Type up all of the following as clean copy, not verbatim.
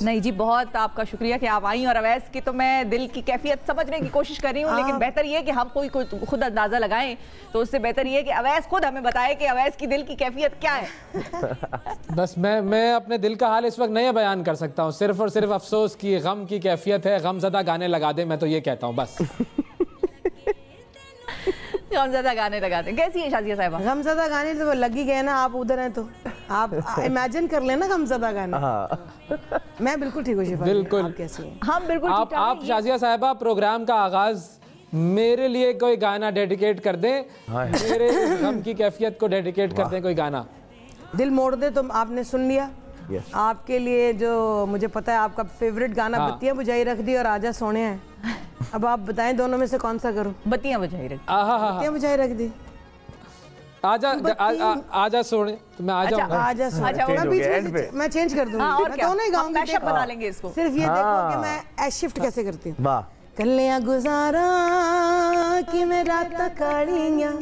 नहीं जी, बहुत आपका शुक्रिया कि आप आई। और अवैस की तो मैं दिल की कैफियत समझने की कोशिश कर रही हूँ, लेकिन बेहतर ये है कि हम कोई खुद अंदाजा लगाएं, तो उससे बेहतर ये है कि अवैस खुद हमें बताए कि अवैस की दिल की कैफियत क्या है। बस मैं अपने दिल का हाल इस वक्त नहीं बयान कर सकता हूँ, सिर्फ और सिर्फ अफसोस की गम की कैफियत है। गमज़दा गाने लगा दे, मैं तो ये कहता हूँ बस। गमज़दा गाने लगाते हैं। कैसी है शाजिया साहिबा? गमज़दा गाने तो लग ही गए ना, आप उधर हैं तो आप इमेजिन कर लेना गमज़दा गाने। मैं बिल्कुल ठीक हूँ शिफा। बिल्कुल। आप कैसी हैं? हम बिल्कुल ठीक ठाक आप शाजिया साहिबा प्रोग्राम का आगाज मेरे लिए कोई गाना डेडिकेट कर दें, मेरे गम की कैफियत को डेडिकेट कर दें कोई गाना। दिल मोड़ दे तो आपने सुन लिया। आपके लिए जो मुझे पता है आपका फेवरेट गाना बत्तियां बुझाई रख दी और आजा सोने हैं। अब आप बताएं दोनों में से कौन सा करूं? बत्तियां बुझाई रख दी। बत्तियां बुझाई रख दी। आजा सोने तो मैं आ जाऊंगा। आजा सोने मैं चेंज कर दूंगी। और मैं क्या? दोनों ही गाऊंगी। मैशअप बना लेंगे इसको। सिर्फ ये देखो कि मैं शिफ्ट कैसे करती हूँ। वाह। कल्लियां गुजारा कि मैं रात कालियां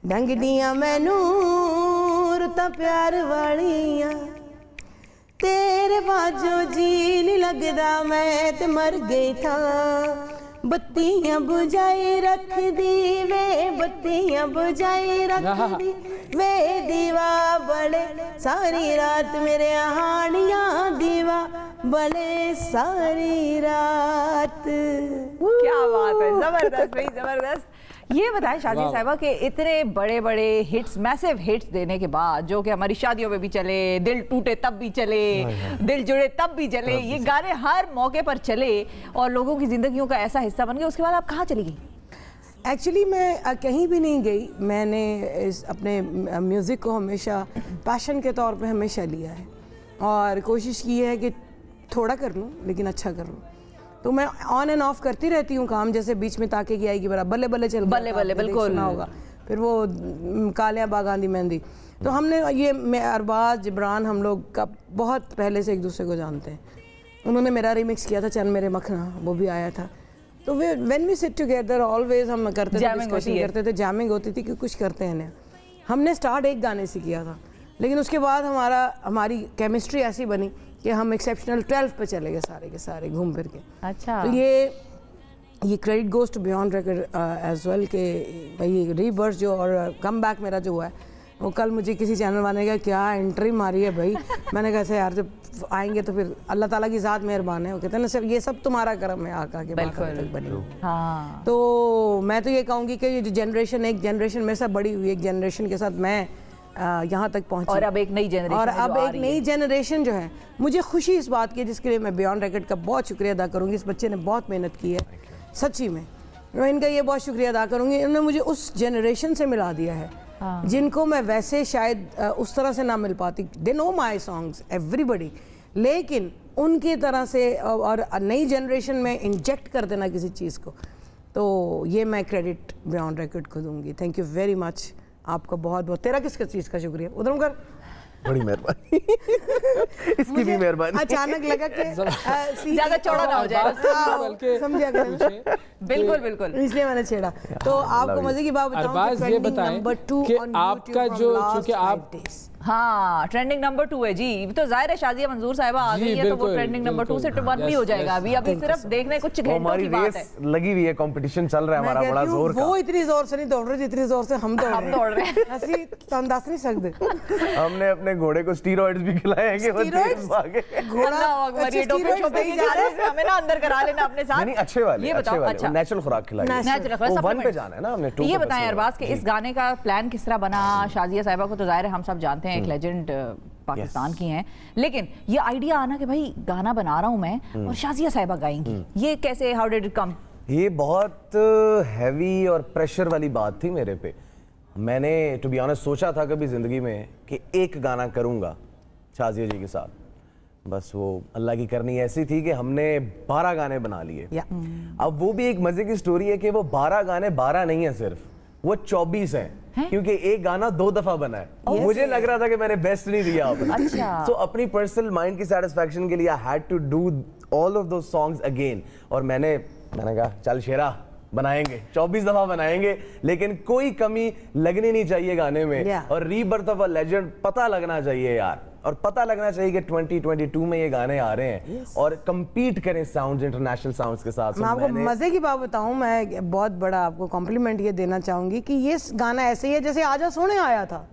ढंग दियां मैनू रुता प्यार वालियां तेरे बाजो जी नहीं लगदा मैं ते मर गई था। बत्तियां बुझाई रख दी वे, बत्तियां बुझाई रख दी वे, दीवा बड़े सारी रात मेरे हानियां, दीवा बड़े सारी रात। क्या बात है, जबरदस्त भाई, जबरदस्त। ये बताएं शाजिया साहिबा के इतने बड़े बड़े हिट्स, मैसिव हिट्स देने के बाद, जो कि हमारी शादियों में भी चले, दिल टूटे तब भी चले, दिल जुड़े तब भी चले, ये गाने हर मौके पर चले और लोगों की जिंदगियों का ऐसा हिस्सा बन गए, उसके बाद आप कहाँ चली गई? एक्चुअली मैं कहीं भी नहीं गई। मैंने अपने म्यूज़िक को हमेशा पैशन के तौर पे हमेशा लिया है और कोशिश की है कि थोड़ा कर लूँ लेकिन अच्छा कर लूँ। तो मैं ऑन एंड ऑफ करती रहती हूँ काम, जैसे बीच में ताके की आएगी बराबर बल्ले बल्ले चल बल्ले बल्ले बिल्कुल सुना होगा, फिर वो कालियाँ बागांदी मेहंदी। तो हमने ये मैं अरबाज जिब्रान हम लोग का बहुत पहले से एक दूसरे को जानते हैं। उन्होंने मेरा रिमिक्स किया था चंद मेरे मखना, वो भी आया था। तो when we sit together always हम करते थे, डिस्कशन करते थे, जैमिंग होती थी कि कुछ करते हैं ना। हमने स्टार्ट एक गाने से किया था, लेकिन उसके बाद हमारी केमिस्ट्री ऐसी बनी कि हम एक्सेप्शनल 12 पे चले गए सारे के सारे घूम फिर के। अच्छा। तो ये credit goes to Beyond Record as well के भाई रीबर्थ जो और कम बैक मेरा जो हुआ है, वो कल मुझे किसी चैनल वाले ने कहा क्या एंट्री मारी है भाई। मैंने कहा यार जब आएंगे तो फिर अल्लाह ताला की ज़ात मेहरबान है। वो कहते हैं ना सर ये सब तुम्हारा करम है आका के बाद तक बनी। हाँ। तो मैं तो ये कहूँगी कि ये जो जनरेशन, एक जनरेशन मेरे साथ बड़ी हुई, एक जनरेशन के साथ मैं यहाँ तक पहुँची और अब एक नई जनरेशन, और अब एक नई जनरेशन जो है, मुझे खुशी इस बात की जिसके लिए मैं बियॉन्ड रिकॉर्ड का बहुत शुक्रिया अदा करूँगी। इस बच्चे ने बहुत मेहनत की है, सच्ची में मैं इनका ये बहुत शुक्रिया अदा करूँगी। इन्होंने मुझे उस जनरेशन से मिला दिया है जिनको मैं वैसे शायद उस तरह से ना मिल पाती। They know my songs everybody, लेकिन उनकी तरह से और नई जनरेशन में इंजेक्ट कर देना किसी चीज़ को, तो ये मैं क्रेडिट बियॉन्ड रिकॉर्ड को दूँगी। थैंक यू वेरी मच आपको बहुत बहुत। तेरा किस चीज़ का शुक्रिया? उधर कर बड़ी मेहरबानी। इसकी भी मेहरबानी। अचानक लगा कि ज्यादा चौड़ा ना हो जाए, समझिया बिल्कुल बिल्कुल, इसलिए मैंने छेड़ा। तो आपको मजे की बात बताऊं, ये बताएं कि आपका जो, चूंकि आप हाँ ट्रेंडिंग नंबर 2 है जी, तो जाहिर है शाजिया मंजूर साहिबा आ गई है तो वो ट्रेंडिंग नंबर 2 से 1 भी हो जाएगा। अभी सिर्फ देखने कुछ घंटों की बात है, लगी हुई है, कंपटीशन चल रहा है हमारा बड़ा जोर का। वो इतनी जोर से नहीं दौड़ रही जितनी जोर से हम दौड़ रहे हैं। ऐसी हम दस नहीं सकते। हमने अपने घोड़े को स्टीरॉइड्स भी खिलाए हैं कि वो तेज भागे। हमें ना अंदर करा लेना अपने साथ। नहीं अच्छे वाले, ये बताओ, अच्छा नेचुरल खुराक खिलाई, नेचुरल 1 पे जाना है ना हमने। ये बताएं अरबाज के इस गाने का प्लान किस तरह बना? शाजिया साहिबा को तो जाहिर है हम सब जानते हैं, एक लेजेंड पाकिस्तान की हैं, लेकिन ये आइडिया आना कि भाई गाना बना रहा हूं मैं और शाजिया साहिबा गाएंगी, ये कैसे, हाउ डिड इट कम? ये बहुत हैवी और प्रेशर वाली बात थी मेरे पे। मैंने टू बी ऑनेस्ट सोचा था कभी जिंदगी में कि एक गाना करूंगा शाजिया जी के साथ, बस वो अल्लाह की करनी ऐसी थी कि हमने 12 गाने बना लिए। अब वो भी एक मजे की स्टोरी है कि वो 12 गाने 12 नहीं है सिर्फ, वो 24 हैं, क्योंकि एक गाना 2 दफा बना है। मुझे लग रहा था कि मैंने बेस्ट नहीं दिया अपना। अच्छा। सो अपनी पर्सनल माइंड की सेटिस्फैक्शन के लिए I had to do all of those songs again. और मैंने कहा चल शेरा बनाएंगे, 24 दफा बनाएंगे, लेकिन कोई कमी लगनी नहीं चाहिए गाने में। और रीबर्थ ऑफ अ लेजेंड पता लगना चाहिए यार। और पता लगना चाहिए कि 2022 में ये गाने आ रहे हैं और compete करें साउंड्स, इंटरनेशनल साउंड्स के साथ। मैं आपको मजे की बात बताऊं, मैं बहुत बड़ा आपको कॉम्प्लीमेंट ये देना चाहूंगी कि ये गाना ऐसे ही है जैसे आजा सोने आया था।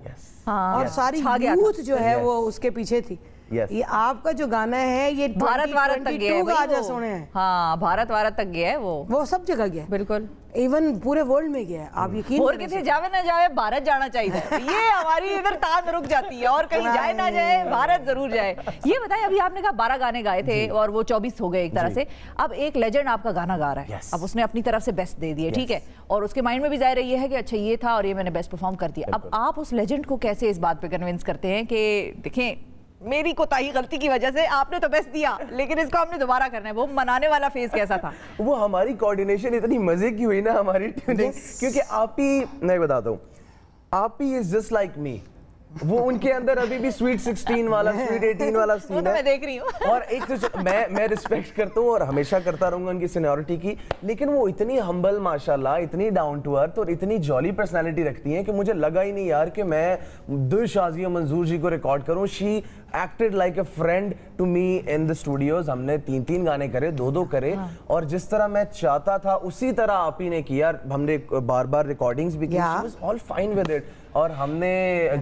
और सारी यूथ जो है वो उसके पीछे थी। ये आपका जो गाना है ये भारत भारत तक गया है, आजा सोने है। हाँ, भारत भारत तक गया है वो सब जगह गया, बिल्कुल, इवन पूरे वर्ल्ड में गया है। आप यकीन और कितने जावे ना जावे भारत जाना चाहिए। ये हमारी इधर तान रुक जाती है, और कहीं जाए ना जाए भारत जरूर जाए। ये बताएं, अभी आपने कहा 12 गाने गाए थे और वो 24 हो गए एक तरह से। अब एक लेजेंड आपका गाना गा रहा है, अब उसने अपनी तरफ से बेस्ट दे दिए, ठीक है, और उसके माइंड में भी जाहिर है ये है कि अच्छा ये था और ये मैंने बेस्ट परफॉर्म कर दिया। अब आप उस लेजेंड को कैसे इस बात पे कन्विंस करते हैं कि देखें मेरी कोताही गलती की वजह से आपने तो बेस्ट दिया, लेकिन इसको हमने दोबारा करना है। वो मनाने वाला फेज कैसा था? वो हमारी कोऑर्डिनेशन इतनी मजे की हुई ना हमारी ट्यूनिंग, क्योंकि आप ही, मैं बताता हूँ, आप he is just like me. वो उनके अंदर अभी भी स्वीट 16 वाला, स्वीट 18 वाला सीन है। मैं देख रही हूँ। और एक तो मैं रिस्पेक्ट करता हूँ और हमेशा करता रहूंगा उनकी सीनियरिटी की, लेकिन वो इतनी हम्बल माशाल्लाह, इतनी डाउन टू अर्थ और इतनी जॉली पर्सनालिटी रखती हैं कि मुझे लगा ही नहीं यार कि मैं दिल शाजिया मंजूर जी को रिकॉर्ड करूँ। She acted like a friend to me in the studios. हमने 3-3 गाने करे, 2-2 करे, और जिस तरह मैं चाहता था उसी तरह आप ही ने किया। हमने बार-बार रिकॉर्डिंग्स भी की, she was all fine with it. और हमने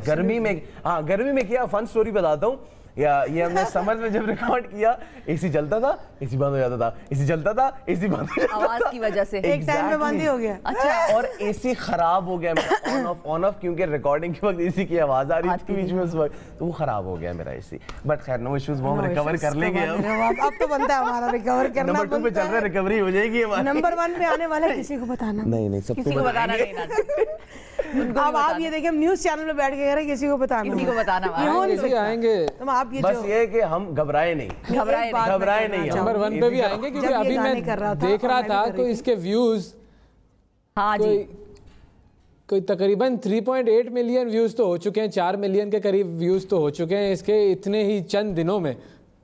गर्मी में किया। फन स्टोरी बताता हूँ, ये हमने समझ में जब रिकॉर्ड किया, एसी चलता था, एसी बंद हो जाता था, एसी चलता था, एसी बंद हो जाता था, आवाज की वजह से एक टाइम में बंद ही हो गया। अच्छा। और एसी खराब हो गया मेरा, ऑन ऑफ क्योंकि रिकॉर्डिंग के वक्त एसी की आवाज आ रही थी बीच में उस वक्त, तो वो खराब हो गया मेरा एसी। बट खैर नो इश्यूज, वो हम रिकवर कर लेंगे। अब तो बनता है हमारा रिकवर करना। नंबर 2 पे चल रहा है, रिकवरी हो जाएगी हमारी। नंबर 1 पे आने वाला किसी को बताना नहीं, किसी को बताना नहीं। अब आप ये देखिए, हम न्यूज चैनल पे बैठ के कह रहे हैं किसी को बताना, किसी को बताना आएंगे। तो आप ये बस ये कि हम घबराए नहीं। नंबर 1 पे भी आएंगे, क्योंकि अभी मैं देख रहा था तो इसके व्यूज, हाँ जी, कोई तकरीबन 3.8 मिलियन व्यूज तो हो चुके हैं, 4 मिलियन के करीब व्यूज तो हो चुके हैं इसके इतने ही चंद दिनों में।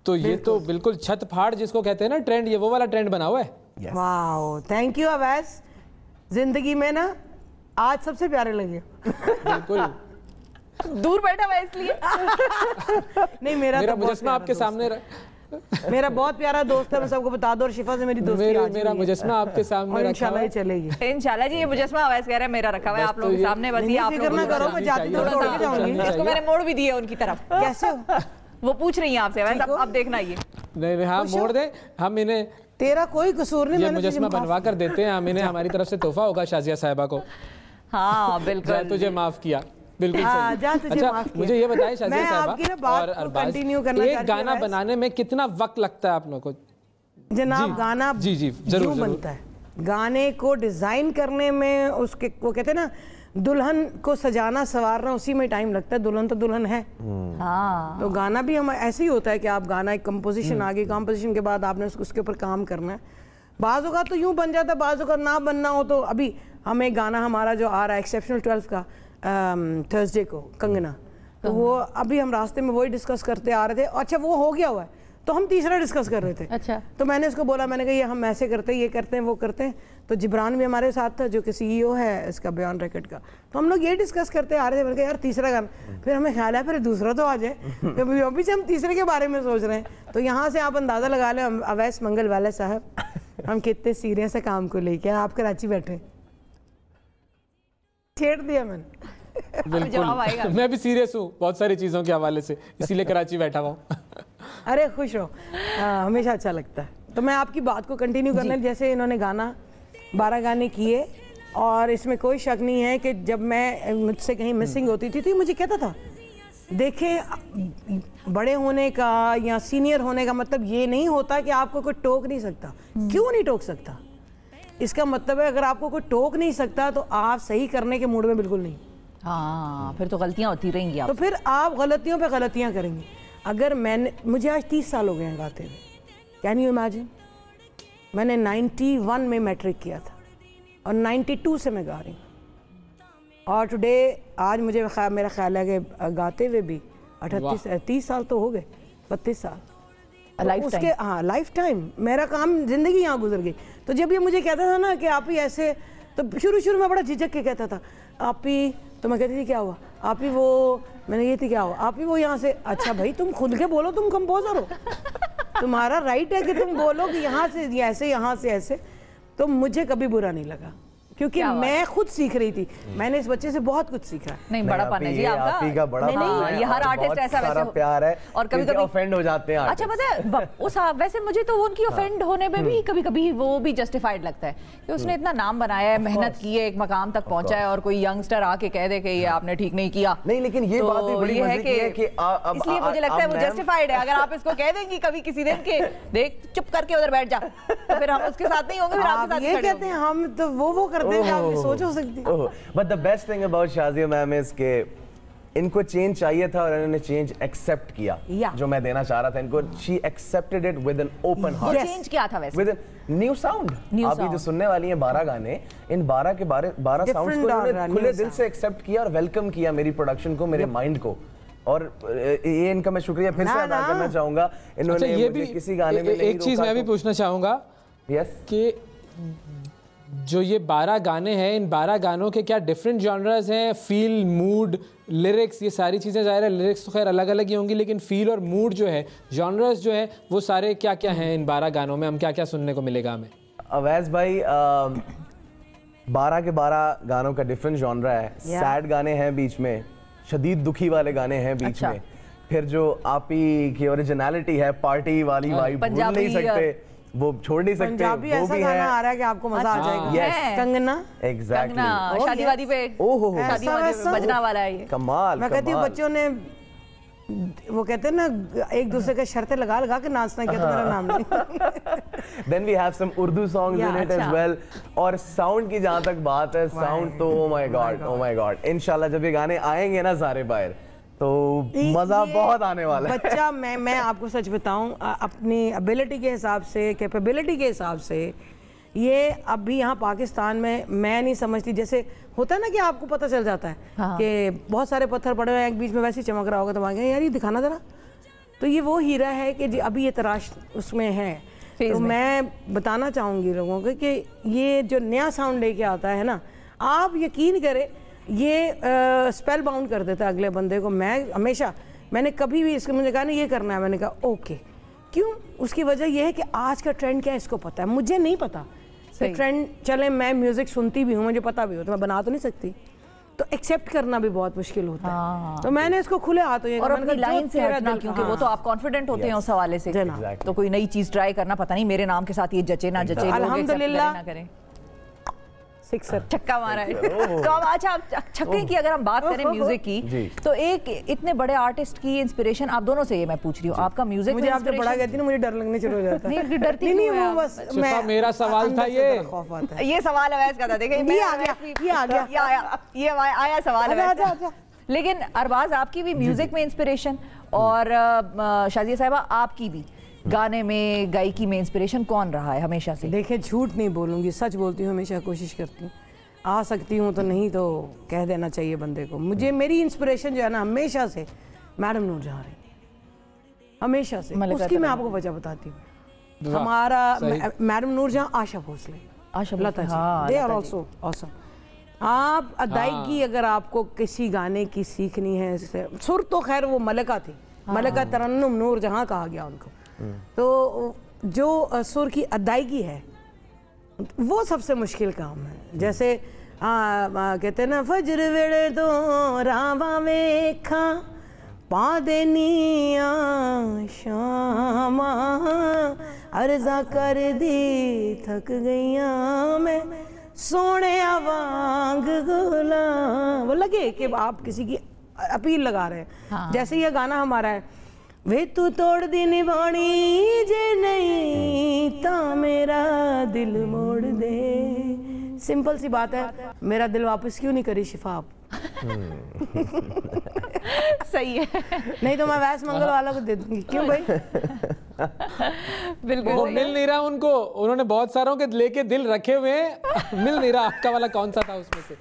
तो ये तो बिल्कुल छत फाड़ जिसको कहते हैं ना ट्रेंड, ये वो वाला ट्रेंड बना हुआ है। Wow, thank you Awais. जिंदगी में ना आज सबसे प्यारे लगे। बिल्कुल दूर बैठा हुआ इसलिए। नहीं, मेरा तो मुजस्मा आपके सामने मेरा बहुत प्यारा दोस्त है, मैं सबको बता दो। और शिफा से मेरी दोस्ती मेरा मुजस्मा आपके सामने इंशाल्लाह चलेगी। इंशाल्लाह जी, ये मुजस्मा अवैस कह रहे हैं मेरा रखा हुआ है आप लोगों के सामने, बस ये आप लोग ना करो, मैं जाती तो तोड़ के जाऊंगी। इसको मैंने मोड़ भी दिया उनकी तरफ। कैसे वो पूछ रही हैं आपसे, वैसे अब देखना ये। नहीं, हाँ मोड़ दे, हम इन्हें, तेरा कोई कसूर नहीं, ये मुजस्मा बनवा कर देते हैं हम इन्हें, हमारी तरफ से तोहफा होगा शाजिया साहिबा को। हाँ बिल्कुल, तुझे माफ किया, बिल्कुल सही। अच्छा, मुझे ये बताएं शाजिया साहिबा और अरबाज, एक गाना बनाने में कितना वक्त लगता है आप लोगों को? जनाब, गाना जी जरूर बनता है। गाने को डिजाइन करने में उसके, वो कहते हैं ना, दुल्हन को सजाना संवारना, उसी में टाइम लगता है। दुल्हन तो दुल्हन है। हाँ, तो गाना भी हम ऐसे ही होता है कि आप गाना एक कंपोजिशन आ गई, कंपोजिशन के बाद आपने उसके ऊपर काम करना है। बाज़ों का तो यूं बन जाता है, बाज़ों का ना बनना हो तो अभी हम एक गाना हमारा जो आ रहा है एक्सेप्शनल 12 का थर्सडे को, कंगना, तो वो अभी हम रास्ते में वही डिस्कस करते आ रहे थे। अच्छा, वो हो गया हुआ है, तो हम तीसरा डिस्कस कर रहे थे। अच्छा, तो मैंने उसको बोला, मैंने कहा ये हम ऐसे करते हैं, ये करते हैं, वो करते हैं। तो जिब्रान भी हमारे साथ था जो कि CEO है इसका बयान रिकॉर्ड का। तो हम लोग ये डिस्कस करते आ रहे थे, मैंने कहा यार तीसरा गाना, फिर हमें ख्याल है फिर दूसरा तो आ जाए, अभी से हम तीसरे के बारे में सोच रहे हैं। तो यहाँ से आप अंदाज़ा लगा लें अवैस मंगल वाले साहब हम कितने सीरियस है काम को लेके। आप कराची बैठे, छेड़ दिया मैंने। बिल्कुल, मैं भी सीरियस हूँ बहुत सारी चीज़ों के हवाले से, इसीलिए कराची बैठा हुआ हूँ। अरे खुश रहो, हमेशा अच्छा लगता है। तो मैं आपकी बात को कंटिन्यू करने, जैसे इन्होंने गाना 12 गाने किए, और इसमें कोई शक नहीं है कि जब मैं मुझसे कहीं मिसिंग होती थी तो मुझे कहता था, देखें बड़े होने का या सीनियर होने का मतलब ये नहीं होता कि आपको कोई टोक नहीं सकता। क्यों नहीं टोक सकता? इसका मतलब है अगर आपको कोई टोक नहीं सकता तो आप सही करने के मूड में बिल्कुल नहीं। हाँ, फिर तो गलतियां होती रहेंगी आप। तो फिर आप गलतियों पे गलतियां करेंगे। अगर मुझे आज 30 साल हो गए हैं गाते हुए, कैन यू इमेजिन? मैंने 91 में मैट्रिक किया था और 92 से मैं गा रही हूँ, और टुडे आज मुझे मेरा ख्याल है कि गाते हुए भी 30 साल तो हो गए, 32 साल उसके। हाँ, लाइफ टाइम मेरा काम, जिंदगी यहाँ गुजर गई। तो जब ये मुझे कहता था ना कि आप ही ऐसे, तो शुरू में बड़ा झिझक के कहता था आप ही, तो मैं कहती थी क्या हुआ आप ही, वो मैंने ये थी क्या हो आप ही वो यहाँ से, अच्छा भाई तुम खुल के बोलो, तुम कंपोजर हो, तुम्हारा राइट है कि तुम बोलो कि यहाँ से ऐसे, यहाँ से ऐसे। तो मुझे कभी बुरा नहीं लगा क्योंकि मैं खुद सीख रही थी। मैंने इस बच्चे से बहुत कुछ सीखा। नहीं बड़ापन है जी आपका, बड़ा नहीं ये हर आर्टिस्ट ऐसा वैसे प्यार है और कभी कभी ऑफेंड हो जाते हैं। अच्छा पता है उस वैसे मुझे तो उनकी ऑफेंड होने में भी कभी कभी वो भी जस्टिफाइड लगता है कि उसने इतना नाम बनाया है, मेहनत की है, एक मकाम तक पहुंचा है और कोई यंगस्टर आके कह दे कि ये आपने ठीक नहीं किया। नहीं लेकिन ये बात भी बड़ी मजे की है कि इसलिए मुझे लगता है वो जस्टिफाइड है। अगर आप इसको कह देंगी कभी किसी दिन के देख चुप करके उधर बैठ जा, तो फिर हम उसके साथ नहीं होंगे, फिर आपके साथ ये कहते हैं हम तो वो करते हैं, आप सोचो सकती। But the best thing about Shazia ma'am is के इनको चेंज चाहिए था और इन्होंने चेंज एक्सेप्ट किया। जो मैं देना चाह रहा था इनको, she accepted it with an open heart. Change क्या था वैसे? With new sound. आप ये जो सुनने वाली हैं 12 गाने, इन 12 के 12 साउंड्स को इन्होंने खुले दिल से एक्सेप्ट किया और वेलकम किया मेरी प्रोडक्शन को, मेरे माइंड को। और ये इनका मैं शुक्रिया फिर से अदा करना चाहूंगा। इन्होंने ये मुझे भी किसी गाने में एक चीज मैं भी पूछना चाहूंगा कि जो ये 12 गाने हैं, इन 12 गानों के क्या डिफरेंट जॉनर्स हैं? फील, मूड, लिरिक्स, ये सारी चीज़ें ज़ाहिर है लिरिक्स तो खैर अलग अलग ही होंगी, लेकिन फील और मूड जो है, जॉनर्स जो है, वो सारे क्या क्या हैं इन 12 गानों में? हम क्या क्या सुनने को मिलेगा हमें? अवैस भाई 12 के 12 गानों का डिफरेंट जॉनरा है। सैड गाने हैं बीच में, शदीद दुखी वाले गाने हैं बीच में, फिर जो आपी की ओरिजिनलिटी है, पार्टी वाली वाइब भूल नहीं सकते, वो छोड़ नहीं सकते। पंजाबी ऐसा गाना आ रहा है कि आपको मजा आ जाएगा। यस कंगना, एग्जैक्टली, शादी वादी पे, शादी वादी पे बजना वाला है ये। कमाल। मैं कहती हूँ बच्चों ने, वो कहते हैं ना एक दूसरे के शर्तें लगा लगा के नाचना, क्या तो मेरा नाम नहीं। Then we have some Urdu songs in it as well। और साउंड की जहाँ तक बात है, साउंड तो oh my god, इंशाल्लाह जब ये गाने आएंगे ना सारे बाहर तो मजा बहुत आने वाला है। बच्चा मैं आपको सच बताऊं, अपनी एबिलिटी के हिसाब से, कैपेबिलिटी के हिसाब से, ये अभी यहाँ पाकिस्तान में मैं नहीं समझती, जैसे होता है ना कि आपको पता चल जाता है कि बहुत सारे पत्थर पड़े हुए हैं, एक बीच में वैसे ही चमक रहा होगा तो मांगे यार ये दिखाना जरा, तो ये वो हीरा है कि अभी ये तराश उसमें है। तो मैं बताना चाहूँगी लोगों को कि ये जो नया साउंड लेके आता है ना, आप यकीन करें ये स्पेल बाउंड कर देता है अगले बंदे को। मैं हमेशा, मैंने कभी भी इसको, मुझे कहा नहीं ये करना है, मैंने कहा ओके। क्यों? उसकी वजह यह है कि आज का ट्रेंड क्या है इसको पता है, मुझे नहीं पता। तो ट्रेंड चले, मैं म्यूजिक सुनती भी हूँ, मुझे पता भी हो, तो मैं बना तो नहीं सकती, तो एक्सेप्ट करना भी बहुत मुश्किल होता है। तो मैंने इसको खुले हाथों और अपनी लाइन से हटना, क्योंकि वो तो आप कॉन्फिडेंट होते हैं उस हवाले से, तो कोई नई चीज ट्राई करना, पता नहीं मेरे नाम के साथ ये जचे ना जचे, अल्हम्दुलिल्लाह छक्का मारा है। तो अब अच्छा, छक्के की अगर हम बात करें म्यूजिक की, तो एक इतने बड़े आर्टिस्ट की इंस्पिरेशन आप दोनों से, ये मैं पूछ रही हूँ, आपका म्यूजिक मुझे आपसे बड़ा कहती ना, मुझे डर लगने शुरू हो जाता है। नहीं डरती नहीं, वो बस मेरा सवाल था ये सवाल अवैस का था। देखिए ये आया सवाल अवैस। लेकिन अरबाज आपकी भी म्यूजिक में इंस्पिरेशन, और शाज़िया साहिबा आपकी भी गाने में, गायकी में इंस्पिरेशन कौन रहा है हमेशा से? देखिए झूठ नहीं बोलूँगी, सच बोलती हूँ, हमेशा कोशिश करती हूँ। आ सकती हूँ तो नहीं तो कह देना चाहिए बंदे को। मुझे मेरी इंस्पिरेशन जो है ना हमेशा से मैडम नूर जहाँ रही, हमेशा से। उसकी मैं आपको वजह बताती हूँ। हमारा मैडम नूर जहाँ, आशा भोसले, आशा Lata ji, they are also awesome. आप अदायगी अगर आपको किसी गाने की सीखनी है, सुर तो खैर वो मलका थी, मलका तरन्नुम नूर जहाँ कहा गया उनको, तो जो सुर की अदायगी है वो सबसे मुश्किल काम है। जैसे कहते हैं ना, फजर वेड़े तो रावा वेखा पा देनिया शामा, अर्जा कर दी थक गईया मैं सोने वांग गुलाम। वो लगे कि आप किसी की अपील लगा रहे हैं। जैसे ये गाना हमारा है, वे तू तोड़ दी निभानी जे नहीं ता मेरा दिल मोड़ दे। सिंपल सी बात है, मेरा दिल वापस क्यों नहीं करी शिफा आप? सही है, नहीं तो मैं वैस मंगल वाला को दे दूंगी। क्यों भाई? बिल्कुल वो मिल नहीं रहा उनको, उन्होंने बहुत सारों के लेके दिल रखे हुए हैं, मिल नहीं रहा। आपका वाला कौन सा था उसमें से?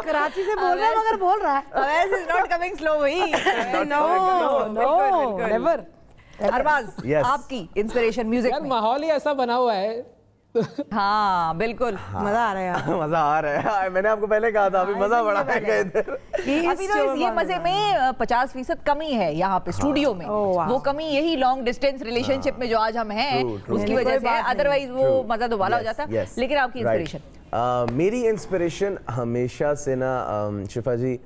कराची से बोल रहा है मगर बोल रहा है। This is not coming slow भाई। No, never। अरबाज, आपकी इंस्पिरेशन म्यूजिक में? माहौल ही ऐसा बना हुआ है हाँ बिल्कुल, मजा आ रहा है यार। मजा आ रहा है, मैंने आपको पहले कहा था, अभी मजा बड़ा आएगा इधर। अभी तो ये मजे में 50% कमी है यहाँ पे स्टूडियो में। वो कमी यही लॉन्ग डिस्टेंस रिलेशनशिप में जो आज हम हैं उसकी वजह से है, अदरवाइज वो मजा दोबारा हो जाता। लेकिन आपकी इंस्पिरेशन? मेरी इंस्पिरेशन हमेशा से ना शिफा जी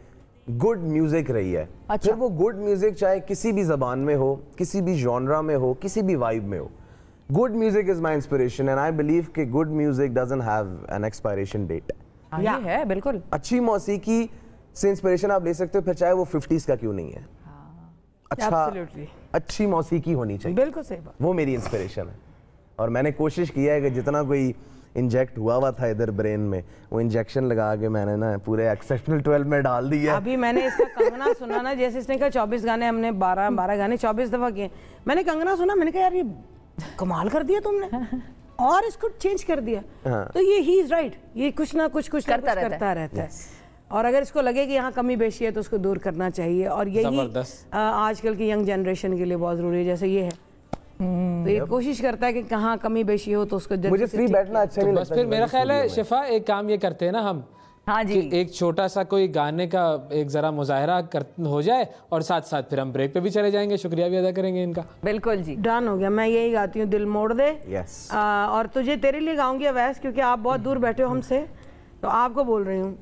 गुड म्यूजिक रही है। फिर वो गुड म्यूजिक चाहे किसी भी जबान में हो, किसी भी जॉनरा में हो, किसी भी वाइब में हो, good music is my inspiration and I believe कि good music doesn't have an expiration date. ये है बिल्कुल। अच्छी मौसीकी से इंस्पिरेशन आप ले सकते हो, फिर चाहे वो 50s का क्यों नहीं है। अच्छी मौसीकी होनी चाहिए, बिल्कुल सही बात। वो मेरी इंस्पिरेशन है और मैंने कोशिश किया है कि जितना कोई इंजेक्ट हुआ था इधर ब्रेन में, वो इंजेक्शन लगा के मैंने ना पूरे एक्सेप्शनल 12 में डाल दिया। अभी मैंने इसका कंगना सुना ना, जैसे इसने कहा 24 गाने, हमने 12 गाने 24 दफा किए। मैंने कंगना सुना, मैंने कहा यार ये कमाल कर दिया तुमने, और इसको चेंज कर दिया। तो ये ही इज राइट, ये कुछ ना कुछ करता रहता है। और अगर इसको लगे कि यहाँ कमी बेशी है तो उसको दूर करना चाहिए, और यही आजकल की यंग जनरेशन के लिए बहुत जरूरी है। जैसे ये है तो ये कोशिश करता है कि कहाँ कमी बेशी हो तो उसको मुझे फ्री बैठना अच्छा नहीं लगता। फिर मेरा ख्याल है शिफा एक काम ये करते हैं ना हम, हाँ जी, एक छोटा सा कोई गाने का एक जरा मुजाहरा हो जाए और साथ साथ फिर हम ब्रेक पे भी चले जाएंगे, शुक्रिया भी अदा करेंगे इनका। बिल्कुल जी, डन हो गया। मैं यही गाती हूँ, दिल मोड़ दे। यस। और तुझे तेरे लिए गाऊंगी अवैस, क्योंकि आप बहुत दूर बैठे हो हमसे, तो आपको बोल रही हूँ।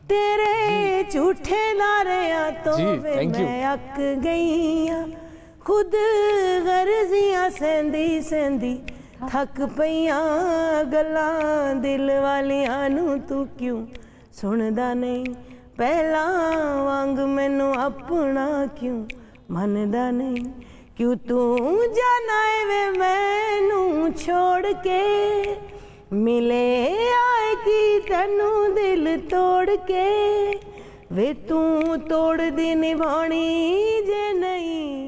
तेरे झूठे नारे तो मैं अक गई, खुद गर्जियां सेंदी सेंदी थक पईयां गल्लां दिल वालियां नू तू क्यों सुनदा नहीं, पहला वांग मैनू अपना क्यों मनदा नहीं, क्यों तू जाना है वे मैनू छोड़ के, मिले आए की तैनू दिल तोड़ के, वे तू तोड़ दी निभानी जे नहीं